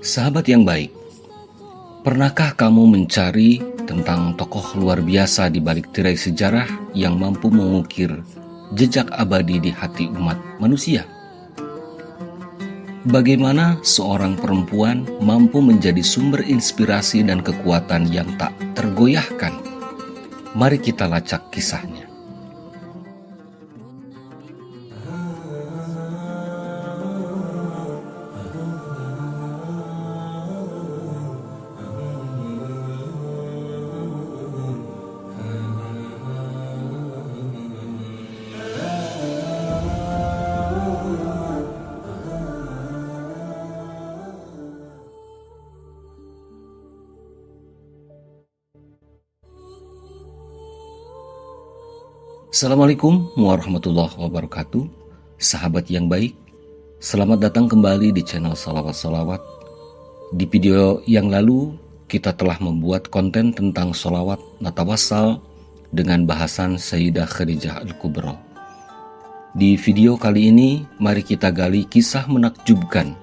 Sahabat yang baik, pernahkah kamu mencari tentang tokoh luar biasa di balik tirai sejarah yang mampu mengukir jejak abadi di hati umat manusia? Bagaimana seorang perempuan mampu menjadi sumber inspirasi dan kekuatan yang tak tergoyahkan? Mari kita lacak kisahnya. Assalamualaikum warahmatullahi wabarakatuh. Sahabat yang baik, selamat datang kembali di channel Salawat-Salawat. Di video yang lalu kita telah membuat konten tentang sholawat natawassal dengan bahasan Sayyidah Khadijah Al-Kubra. Di video kali ini mari kita gali kisah menakjubkan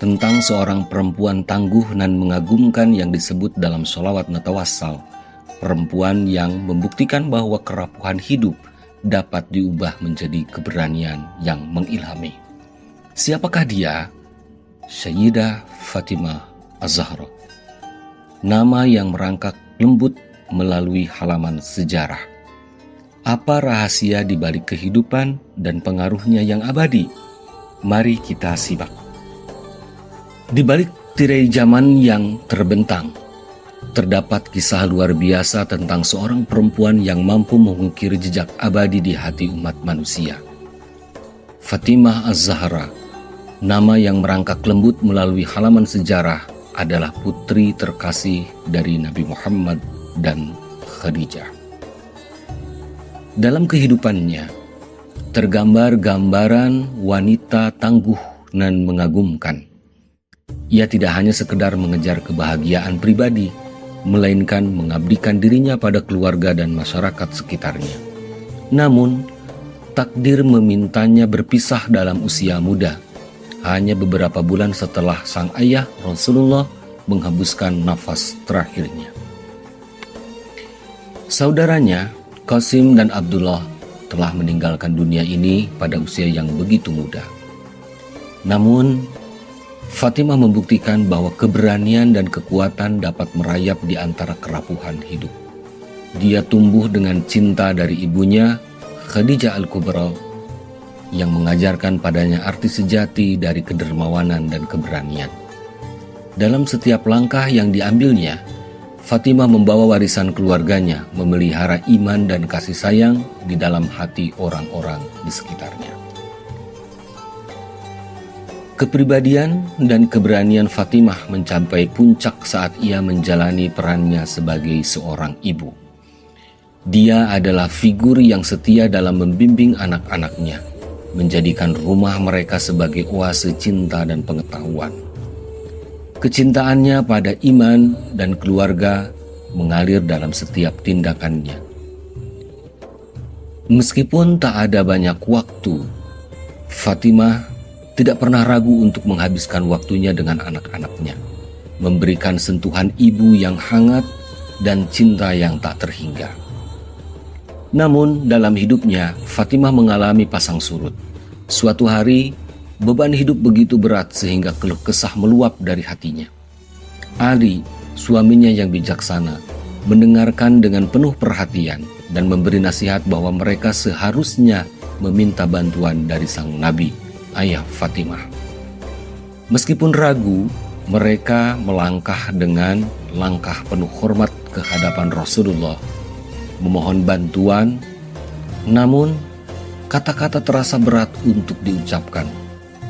tentang seorang perempuan tangguh dan mengagumkan yang disebut dalam sholawat natawassal. Perempuan yang membuktikan bahwa kerapuhan hidup dapat diubah menjadi keberanian yang mengilhami. Siapakah dia? Sayyidah Fatimah Az-Zahra. Nama yang merangkak lembut melalui halaman sejarah. Apa rahasia di balik kehidupan dan pengaruhnya yang abadi? Mari kita simak. Di balik tirai zaman yang terbentang, terdapat kisah luar biasa tentang seorang perempuan yang mampu mengukir jejak abadi di hati umat manusia. Fatimah Az-Zahra, nama yang merangkak lembut melalui halaman sejarah, adalah putri terkasih dari Nabi Muhammad dan Khadijah. Dalam kehidupannya, tergambar gambaran wanita tangguh dan mengagumkan. Ia tidak hanya sekedar mengejar kebahagiaan pribadi, melainkan mengabdikan dirinya pada keluarga dan masyarakat sekitarnya. Namun, takdir memintanya berpisah dalam usia muda, hanya beberapa bulan setelah sang ayah Rasulullah menghembuskan nafas terakhirnya. Saudaranya, Qasim dan Abdullah, telah meninggalkan dunia ini pada usia yang begitu muda. Namun, Fatimah membuktikan bahwa keberanian dan kekuatan dapat merayap di antara kerapuhan hidup. Dia tumbuh dengan cinta dari ibunya, Khadijah Al-Kubra, yang mengajarkan padanya arti sejati dari kedermawanan dan keberanian. Dalam setiap langkah yang diambilnya, Fatimah membawa warisan keluarganya, memelihara iman dan kasih sayang di dalam hati orang-orang di sekitarnya. Kepribadian dan keberanian Fatimah mencapai puncak saat ia menjalani perannya sebagai seorang ibu. Dia adalah figur yang setia dalam membimbing anak-anaknya, menjadikan rumah mereka sebagai oase cinta dan pengetahuan. Kecintaannya pada iman dan keluarga mengalir dalam setiap tindakannya. Meskipun tak ada banyak waktu, Fatimah tidak pernah ragu untuk menghabiskan waktunya dengan anak-anaknya, memberikan sentuhan ibu yang hangat dan cinta yang tak terhingga. Namun dalam hidupnya, Fatimah mengalami pasang surut. Suatu hari, beban hidup begitu berat sehingga keluh kesah meluap dari hatinya. Ali, suaminya yang bijaksana, mendengarkan dengan penuh perhatian dan memberi nasihat bahwa mereka seharusnya meminta bantuan dari sang Nabi, ayah Fatimah. Meskipun ragu, mereka melangkah dengan langkah penuh hormat ke hadapan Rasulullah, memohon bantuan. Namun, kata-kata terasa berat untuk diucapkan,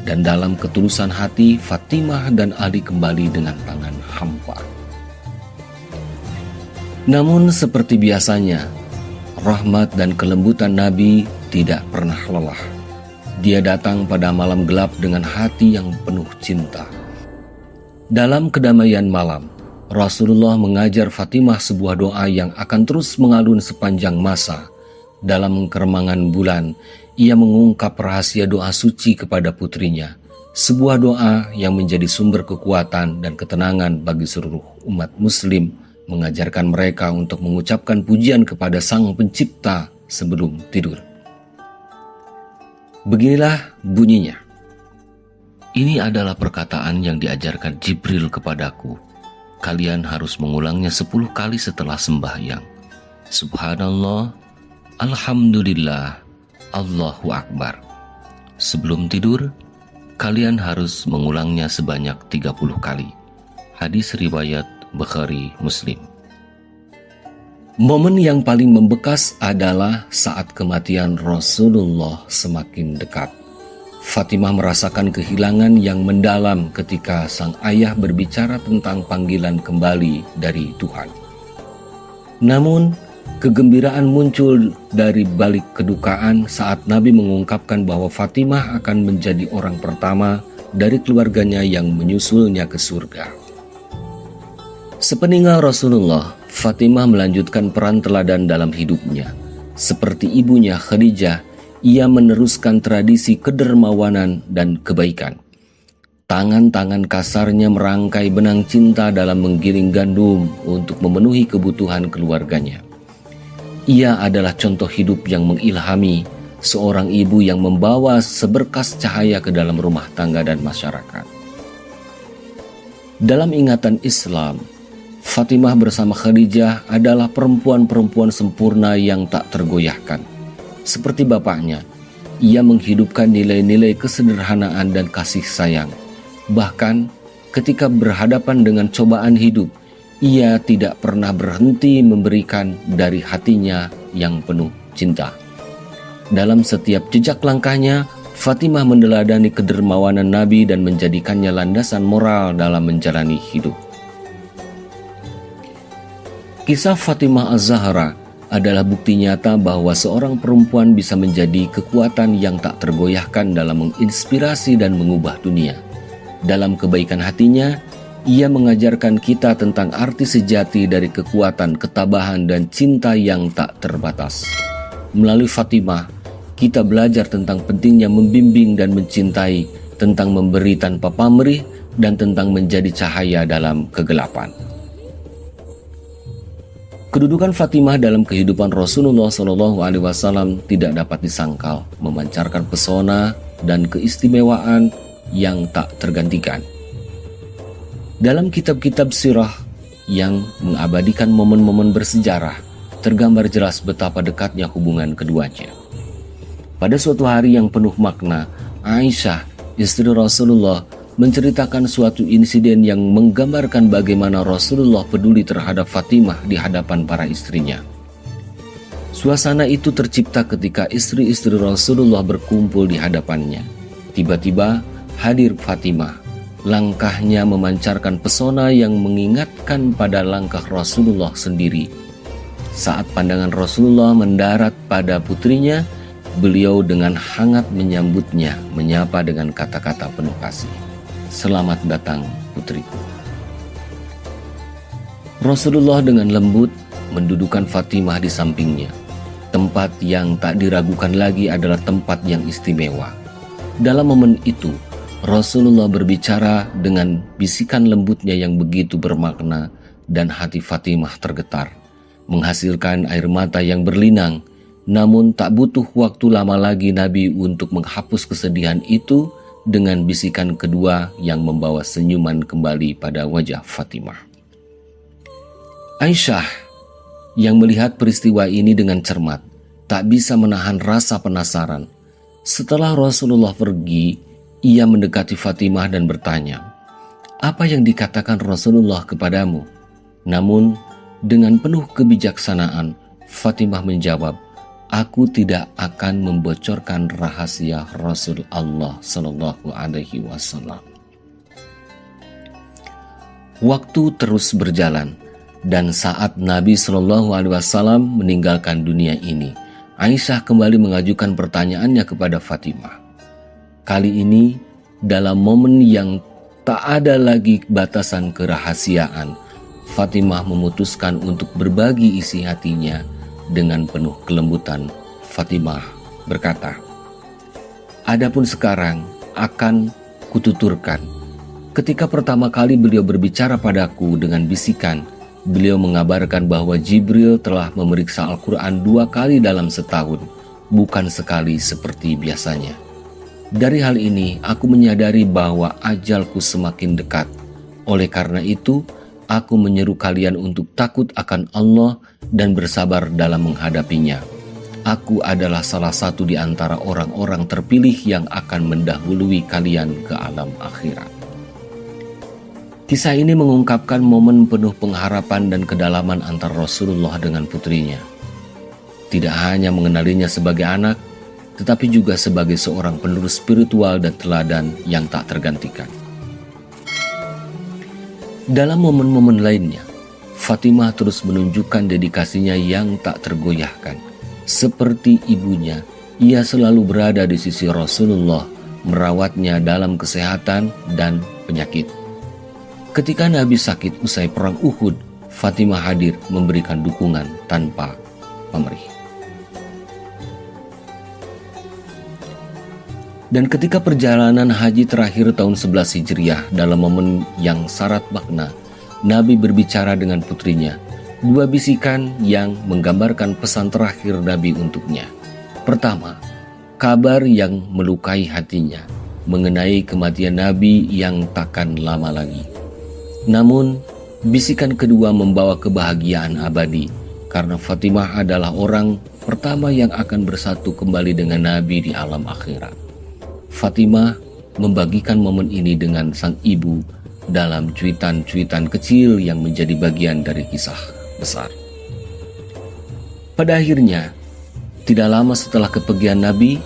dan dalam ketulusan hati, Fatimah dan Ali kembali dengan tangan hampa. Namun seperti biasanya, rahmat dan kelembutan Nabi tidak pernah lelah. Dia datang pada malam gelap dengan hati yang penuh cinta. Dalam kedamaian malam, Rasulullah mengajar Fatimah sebuah doa yang akan terus mengalun sepanjang masa. Dalam keremangan bulan, ia mengungkap rahasia doa suci kepada putrinya, sebuah doa yang menjadi sumber kekuatan dan ketenangan bagi seluruh umat muslim, mengajarkan mereka untuk mengucapkan pujian kepada Sang Pencipta sebelum tidur. Beginilah bunyinya. Ini adalah perkataan yang diajarkan Jibril kepadaku. Kalian harus mengulangnya 10 kali setelah sembahyang. Subhanallah, Alhamdulillah, Allahu Akbar. Sebelum tidur, kalian harus mengulangnya sebanyak 30 kali. Hadis riwayat Bukhari Muslim. Momen yang paling membekas adalah saat kematian Rasulullah semakin dekat. Fatimah merasakan kehilangan yang mendalam ketika sang ayah berbicara tentang panggilan kembali dari Tuhan. Namun, kegembiraan muncul dari balik kedukaan saat Nabi mengungkapkan bahwa Fatimah akan menjadi orang pertama dari keluarganya yang menyusulnya ke surga. Sepeninggal Rasulullah, Fatimah melanjutkan peran teladan dalam hidupnya. Seperti ibunya Khadijah, ia meneruskan tradisi kedermawanan dan kebaikan. Tangan-tangan kasarnya merangkai benang cinta dalam menggiling gandum untuk memenuhi kebutuhan keluarganya. Ia adalah contoh hidup yang mengilhami, seorang ibu yang membawa seberkas cahaya ke dalam rumah tangga dan masyarakat. Dalam ingatan Islam, Fatimah bersama Khadijah adalah perempuan-perempuan sempurna yang tak tergoyahkan. Seperti bapaknya, ia menghidupkan nilai-nilai kesederhanaan dan kasih sayang. Bahkan ketika berhadapan dengan cobaan hidup, ia tidak pernah berhenti memberikan dari hatinya yang penuh cinta. Dalam setiap jejak langkahnya, Fatimah meneladani kedermawanan Nabi dan menjadikannya landasan moral dalam menjalani hidup. Kisah Fatimah Az-Zahra adalah bukti nyata bahwa seorang perempuan bisa menjadi kekuatan yang tak tergoyahkan dalam menginspirasi dan mengubah dunia. Dalam kebaikan hatinya, ia mengajarkan kita tentang arti sejati dari kekuatan, ketabahan, dan cinta yang tak terbatas. Melalui Fatimah, kita belajar tentang pentingnya membimbing dan mencintai, tentang memberi tanpa pamrih, dan tentang menjadi cahaya dalam kegelapan. Kedudukan Fatimah dalam kehidupan Rasulullah SAW tidak dapat disangkal, memancarkan pesona dan keistimewaan yang tak tergantikan. Dalam kitab-kitab sirah yang mengabadikan momen-momen bersejarah, tergambar jelas betapa dekatnya hubungan keduanya. Pada suatu hari yang penuh makna, Aisyah, istri Rasulullah, menceritakan suatu insiden yang menggambarkan bagaimana Rasulullah peduli terhadap Fatimah di hadapan para istrinya. Suasana itu tercipta ketika istri-istri Rasulullah berkumpul di hadapannya. Tiba-tiba hadir Fatimah. Langkahnya memancarkan pesona yang mengingatkan pada langkah Rasulullah sendiri. Saat pandangan Rasulullah mendarat pada putrinya, beliau dengan hangat menyambutnya, menyapa dengan kata-kata penuh kasih. Selamat datang putriku. Rasulullah dengan lembut mendudukkan Fatimah di sampingnya. Tempat yang tak diragukan lagi adalah tempat yang istimewa. Dalam momen itu, Rasulullah berbicara dengan bisikan lembutnya yang begitu bermakna dan hati Fatimah tergetar, menghasilkan air mata yang berlinang. Namun tak butuh waktu lama lagi Nabi untuk menghapus kesedihan itu dengan bisikan kedua yang membawa senyuman kembali pada wajah Fatimah. Aisyah yang melihat peristiwa ini dengan cermat tak bisa menahan rasa penasaran. Setelah Rasulullah pergi, ia mendekati Fatimah dan bertanya, "Apa yang dikatakan Rasulullah kepadamu?" Namun dengan penuh kebijaksanaan, Fatimah menjawab, "Aku tidak akan membocorkan rahasia Rasul Allah Shallallahu Alaihi Wasallam." Waktu terus berjalan, dan saat Nabi Shallallahu Alaihi Wasallam meninggalkan dunia ini, Aisyah kembali mengajukan pertanyaannya kepada Fatimah. Kali ini dalam momen yang tak ada lagi batasan kerahasiaan, Fatimah memutuskan untuk berbagi isi hatinya. Dengan penuh kelembutan, Fatimah berkata, "Adapun sekarang akan kututurkan. Ketika pertama kali beliau berbicara padaku dengan bisikan, beliau mengabarkan bahwa Jibril telah memeriksa Al-Quran 2 kali dalam setahun, bukan sekali seperti biasanya. Dari hal ini, aku menyadari bahwa ajalku semakin dekat. Oleh karena itu, aku menyeru kalian untuk takut akan Allah dan bersabar dalam menghadapinya. Aku adalah salah satu di antara orang-orang terpilih yang akan mendahului kalian ke alam akhirat. Kisah ini mengungkapkan momen penuh pengharapan dan kedalaman antara Rasulullah dengan putrinya. Tidak hanya mengenalinya sebagai anak, tetapi juga sebagai seorang penerus spiritual dan teladan yang tak tergantikan. Dalam momen-momen lainnya, Fatimah terus menunjukkan dedikasinya yang tak tergoyahkan. Seperti ibunya, ia selalu berada di sisi Rasulullah, merawatnya dalam kesehatan dan penyakit. Ketika Nabi sakit usai perang Uhud, Fatimah hadir memberikan dukungan tanpa pamrih. Dan ketika perjalanan haji terakhir tahun 11 Hijriah dalam momen yang syarat makna, Nabi berbicara dengan putrinya. 2 bisikan yang menggambarkan pesan terakhir Nabi untuknya. Pertama, kabar yang melukai hatinya mengenai kematian Nabi yang takkan lama lagi. Namun, bisikan kedua membawa kebahagiaan abadi karena Fatimah adalah orang pertama yang akan bersatu kembali dengan Nabi di alam akhirat. Fatimah membagikan momen ini dengan sang ibu dalam cuitan-cuitan kecil yang menjadi bagian dari kisah besar. Pada akhirnya, tidak lama setelah kepergian Nabi,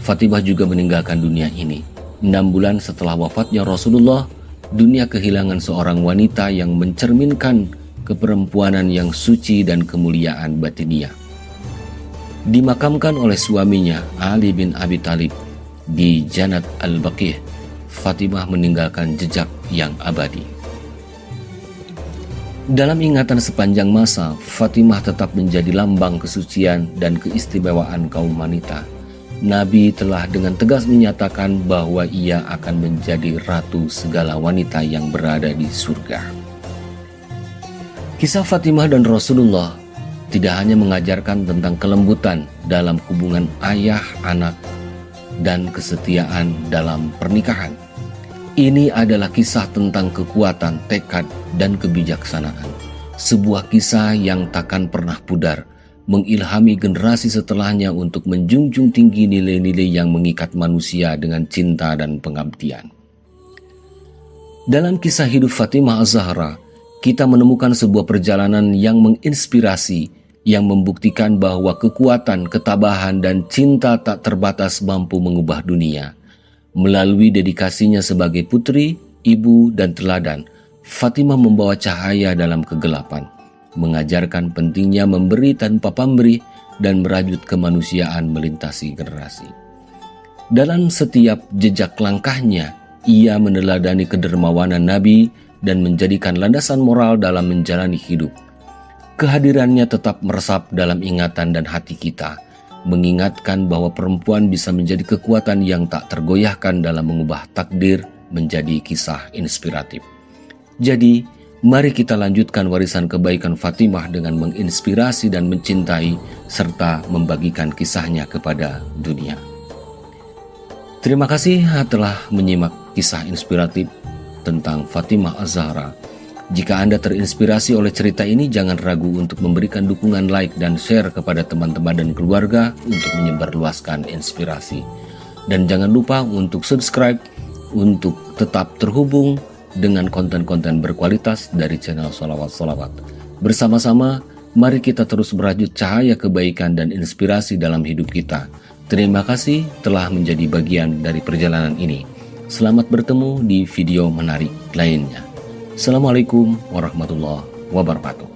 Fatimah juga meninggalkan dunia ini. 6 bulan setelah wafatnya Rasulullah, dunia kehilangan seorang wanita yang mencerminkan keperempuanan yang suci dan kemuliaan batiniah. Dimakamkan oleh suaminya Ali bin Abi Thalib di Jannat Al-Baqi', Fatimah meninggalkan jejak yang abadi. Dalam ingatan sepanjang masa, Fatimah tetap menjadi lambang kesucian dan keistimewaan kaum wanita. Nabi telah dengan tegas menyatakan bahwa ia akan menjadi ratu segala wanita yang berada di surga. Kisah Fatimah dan Rasulullah tidak hanya mengajarkan tentang kelembutan dalam hubungan ayah, anak, dan kesetiaan dalam pernikahan. Ini adalah kisah tentang kekuatan, tekad, dan kebijaksanaan. Sebuah kisah yang takkan pernah pudar, mengilhami generasi setelahnya untuk menjunjung tinggi nilai-nilai yang mengikat manusia dengan cinta dan pengabdian. Dalam kisah hidup Fatimah Az-Zahra, kita menemukan sebuah perjalanan yang menginspirasi, yang membuktikan bahwa kekuatan, ketabahan, dan cinta tak terbatas mampu mengubah dunia. Melalui dedikasinya sebagai putri, ibu, dan teladan, Fatimah membawa cahaya dalam kegelapan, mengajarkan pentingnya memberi tanpa pamrih dan merajut kemanusiaan melintasi generasi. Dalam setiap jejak langkahnya, ia meneladani kedermawanan Nabi dan menjadikan landasan moral dalam menjalani hidup. Kehadirannya tetap meresap dalam ingatan dan hati kita, mengingatkan bahwa perempuan bisa menjadi kekuatan yang tak tergoyahkan dalam mengubah takdir menjadi kisah inspiratif. Jadi, mari kita lanjutkan warisan kebaikan Fatimah dengan menginspirasi dan mencintai serta membagikan kisahnya kepada dunia. Terima kasih telah menyimak kisah inspiratif tentang Fatimah Az-Zahra. Jika Anda terinspirasi oleh cerita ini, jangan ragu untuk memberikan dukungan like dan share kepada teman-teman dan keluarga untuk menyebarluaskan inspirasi. Dan jangan lupa untuk subscribe untuk tetap terhubung dengan konten-konten berkualitas dari channel Sholawat. Bersama-sama, mari kita terus merajut cahaya kebaikan dan inspirasi dalam hidup kita. Terima kasih telah menjadi bagian dari perjalanan ini. Selamat bertemu di video menarik lainnya. Assalamualaikum warahmatullahi wabarakatuh.